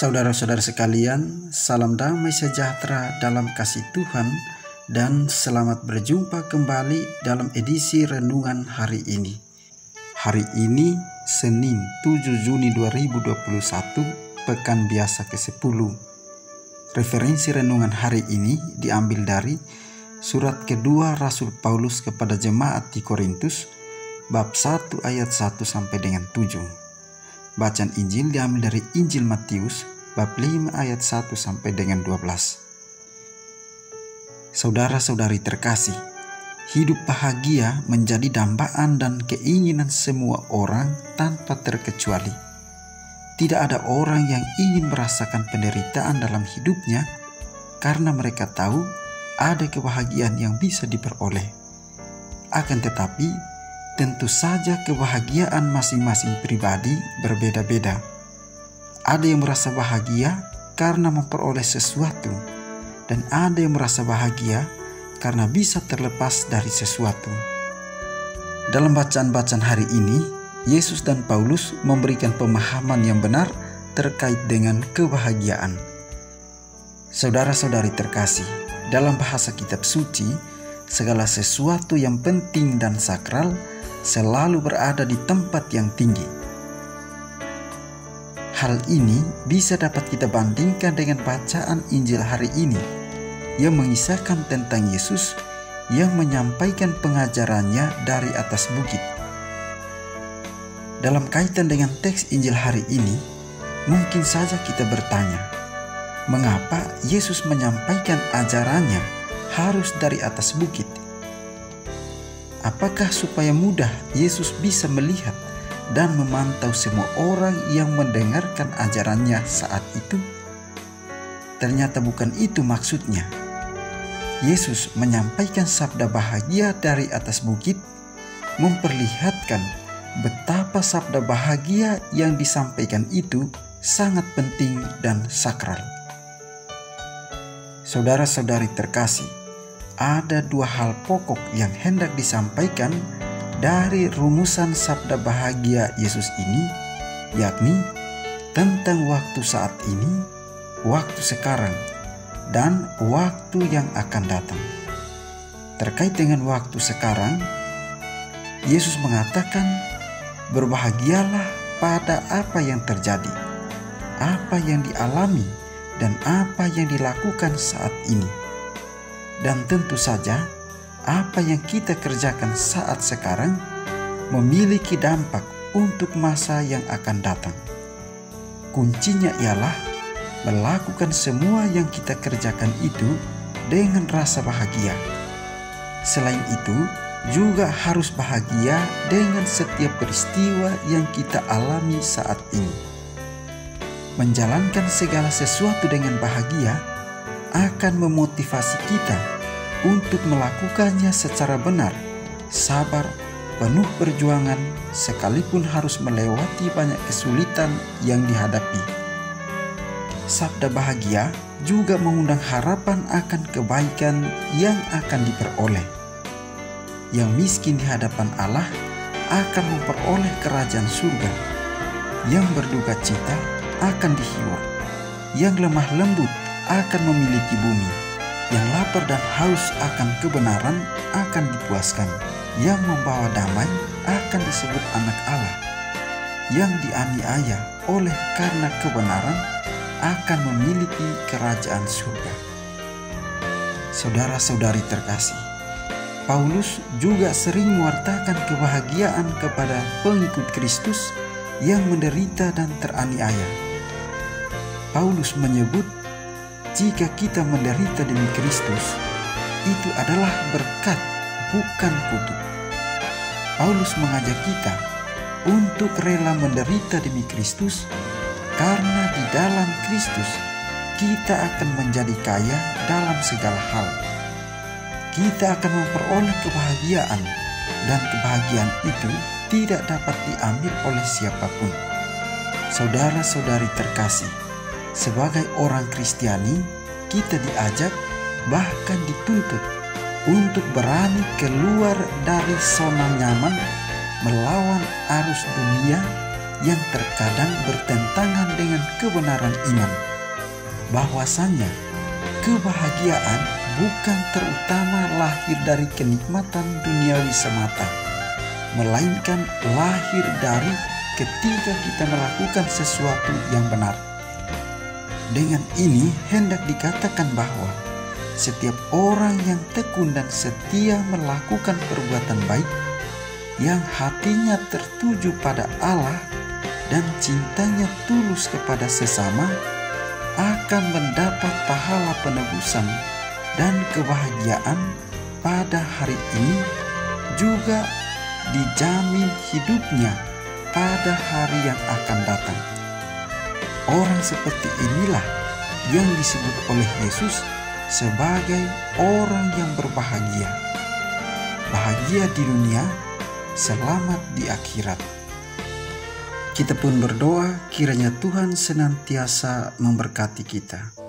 Saudara-saudara sekalian, salam damai sejahtera dalam kasih Tuhan dan selamat berjumpa kembali dalam edisi renungan hari ini. Hari ini Senin 7 Juni 2021, pekan biasa ke-10. Referensi renungan hari ini diambil dari surat kedua Rasul Paulus kepada jemaat di Korintus, bab 1 ayat 1 sampai dengan 7. Bacaan Injil diambil dari Injil Matius bab 5 ayat 1 sampai dengan 12. Saudara-saudari terkasih, hidup bahagia menjadi dambaan dan keinginan semua orang tanpa terkecuali. Tidak ada orang yang ingin merasakan penderitaan dalam hidupnya karena mereka tahu ada kebahagiaan yang bisa diperoleh. Akan tetapi, tentu saja kebahagiaan masing-masing pribadi berbeda-beda. Ada yang merasa bahagia karena memperoleh sesuatu, dan ada yang merasa bahagia karena bisa terlepas dari sesuatu. Dalam bacaan-bacaan hari ini, Yesus dan Paulus memberikan pemahaman yang benar terkait dengan kebahagiaan. Saudara-saudari terkasih, dalam bahasa kitab suci, segala sesuatu yang penting dan sakral selalu berada di tempat yang tinggi. Hal ini bisa dapat kita bandingkan dengan bacaan Injil hari ini yang mengisahkan tentang Yesus yang menyampaikan pengajarannya dari atas bukit. Dalam kaitan dengan teks Injil hari ini, mungkin saja kita bertanya, mengapa Yesus menyampaikan ajarannya harus dari atas bukit? Apakah supaya mudah Yesus bisa melihat dan memantau semua orang yang mendengarkan ajarannya saat itu? Ternyata bukan itu maksudnya. Yesus menyampaikan sabda bahagia dari atas bukit, memperlihatkan betapa sabda bahagia yang disampaikan itu sangat penting dan sakral. Saudara-saudari terkasih, ada dua hal pokok yang hendak disampaikan dari rumusan sabda bahagia Yesus ini, yakni tentang waktu saat ini, waktu sekarang, dan waktu yang akan datang. Terkait dengan waktu sekarang, Yesus mengatakan, berbahagialah pada apa yang terjadi, apa yang dialami, dan apa yang dilakukan saat ini. Dan tentu saja, apa yang kita kerjakan saat sekarang memiliki dampak untuk masa yang akan datang. Kuncinya ialah melakukan semua yang kita kerjakan itu dengan rasa bahagia. Selain itu, juga harus bahagia dengan setiap peristiwa yang kita alami saat ini. Menjalankan segala sesuatu dengan bahagia akan memotivasi kita untuk melakukannya secara benar, sabar, penuh perjuangan, sekalipun harus melewati banyak kesulitan yang dihadapi. Sabda bahagia juga mengundang harapan akan kebaikan yang akan diperoleh. Yang miskin di hadapan Allah akan memperoleh kerajaan surga. Yang berduka cita akan dihibur. Yang lemah lembut akan memiliki bumi. Yang lapar dan haus akan kebenaran akan dipuaskan. Yang membawa damai akan disebut anak Allah. Yang dianiaya oleh karena kebenaran akan memiliki kerajaan surga. Saudara-saudari terkasih, Paulus juga sering mewartakan kebahagiaan kepada pengikut Kristus yang menderita dan teraniaya. Paulus menyebut, jika kita menderita demi Kristus, itu adalah berkat, bukan kutuk. Paulus mengajak kita untuk rela menderita demi Kristus, karena di dalam Kristus kita akan menjadi kaya dalam segala hal. Kita akan memperoleh kebahagiaan, dan kebahagiaan itu tidak dapat diambil oleh siapapun. Saudara-saudari terkasih, sebagai orang Kristiani, kita diajak, bahkan dituntut untuk berani keluar dari zona nyaman melawan arus dunia yang terkadang bertentangan dengan kebenaran iman, bahwasanya kebahagiaan bukan terutama lahir dari kenikmatan duniawi semata, melainkan lahir dari ketika kita melakukan sesuatu yang benar. Dengan ini hendak dikatakan bahwa setiap orang yang tekun dan setia melakukan perbuatan baik, yang hatinya tertuju pada Allah dan cintanya tulus kepada sesama, akan mendapat pahala penebusan dan kebahagiaan pada hari ini, juga dijamin hidupnya pada hari yang akan datang. Orang seperti inilah yang disebut oleh Yesus sebagai orang yang berbahagia. Bahagia di dunia, selamat di akhirat. Kita pun berdoa kiranya Tuhan senantiasa memberkati kita.